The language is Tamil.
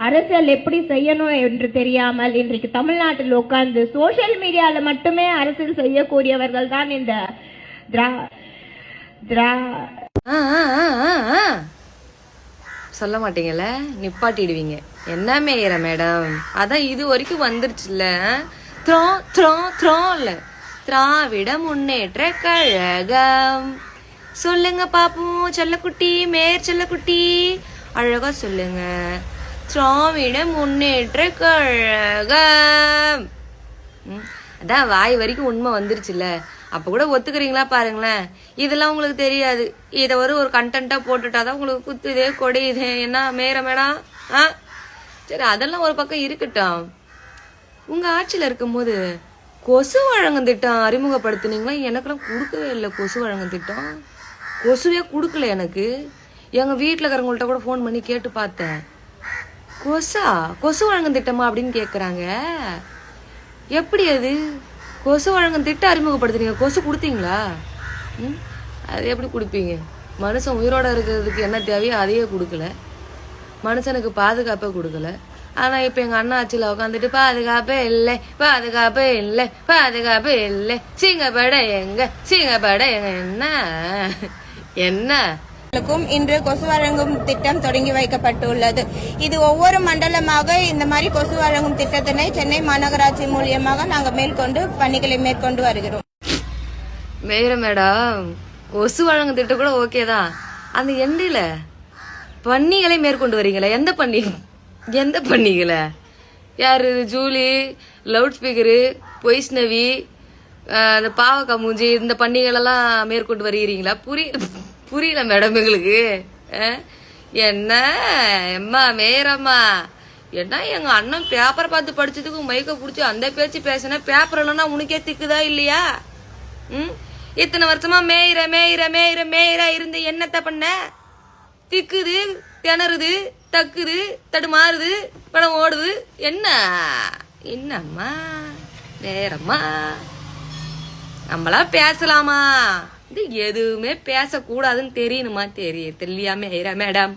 அரசியல் எப்படி செய்யணும் என்று தெரியாமல் இன்றைக்கு தமிழ்நாட்டில் உட்கார்ந்து சோசியல் மீடியால மட்டுமே அரசியல் செய்யக்கூடியவர்கள் தான் இந்த சொல்ல மாட்டீங்கல்ல, நிப்பாட்டிடுவீங்க. என்ன மேயற மேடம், அதான் இது வரைக்கும் வந்துருச்சுல்ல. திராவிட முன்னேற்ற கழகம். சொல்லுங்க பாப்போம் செல்லக்குட்டி, மேயர் செல்லக்குட்டி, அழகா சொல்லுங்க. திராவிட முன்னேற்ற கழகம். அதான் வாய் வரைக்கும் உண்மை வந்துருச்சுல்ல. அப்ப கூட ஒத்துக்கிறீங்களா பாருங்களேன். இதெல்லாம் உங்களுக்கு தெரியாது. இதை ஒரு கண்டென்ட்டா போட்டுட்டாதான் உங்களுக்கு குத்துதே கொடையுதே. என்ன மேயற மேடம்? சரி, அதெல்லாம் ஒரு பக்கம் இருக்கட்டும். உங்க ஆட்சியில இருக்கும்போது கொசு வழங்கும் திட்டம் அறிமுகப்படுத்தினீங்களா? எனக்கெல்லாம் கொடுக்கவே இல்லை கொசு வழங்கும் திட்டம். கொசுவே கொடுக்கல எனக்கு. எங்க வீட்டுல இருக்கிறவங்கள்ட்ட கூட ஃபோன் பண்ணி கேட்டு பார்த்தேன். கொசு வழங்கும் திட்டமா அப்படின்னு கேக்குறாங்க. எப்படி அது? கொசு வழங்கும் திட்டம் அறிமுகப்படுத்துறீங்க, கொசு கொடுத்தீங்களா? அது எப்படி கொடுப்பீங்க? மனுஷன் உயிரோட இருக்கிறதுக்கு என்ன தேவையோ அதையே கொடுக்கல, மனுஷனுக்கு பாதுகாப்பே கொடுக்கல. ஆனா இப்ப எங்க அண்ணா ஆட்சியில உட்காந்துட்டு பாதுகாப்பே இல்லை, பாதுகாப்பே இல்லை, பாதுகாப்பே இல்லை, சிங்கப்பட எங்க, சிங்கப்பட எங்க. என்ன இன்று கொசு வழங்கும் திட்டம் தொடங்கி வைக்கப்பட்டுள்ளது. இது ஒவ்வொரு மண்டலமாக இந்த மாதிரி கொசு வழங்கும் திட்டத்தினை சென்னை மாநகராட்சி மூலியமாக நாங்கள் மேற்கொண்டு பணிகளை மேற்கொண்டு வருகிறோம். மேடம், கொசு வழங்கும் திட்டம் கூட ஓகேதான். அந்த எண்டில பன்னிகளை மேற்கொண்டு வரீங்களா? எந்த பன்னிகளை? யாரு? ஜூலி, லவுட் ஸ்பீக்கரு, பொய்ஸ்னவி, அந்த பாவக்கா மூஞ்சி, இந்த பண்டிகைகள் எல்லாம் மேற்கொண்டு வருகிறீங்களா? புரியல மேடம் எங்களுக்கு. என்ன எம்மா மேயரம்மா, என்ன எங்க அண்ணன் பேப்பரை பார்த்து படிச்சதுக்கு மைக்க புடிச்சு அந்த பேச்சு பேசின பேப்பர் இல்லைன்னா உனக்கே திக்குதா இல்லையா? இத்தனை வருஷமா மேயிற மேயிற மேயிற மேயிற இருந்து என்னத்த பண்ண? திக்குது, திணறுது, தக்குது, தடுமாறுது, படம் ஓடுது. என்னம்மா மேயரம்மா, நம்மளா பேசலாமா? இது எதுவுமே பேசக்கூடாதுன்னு தெரியணுமா? தெரியலையா மேடம்?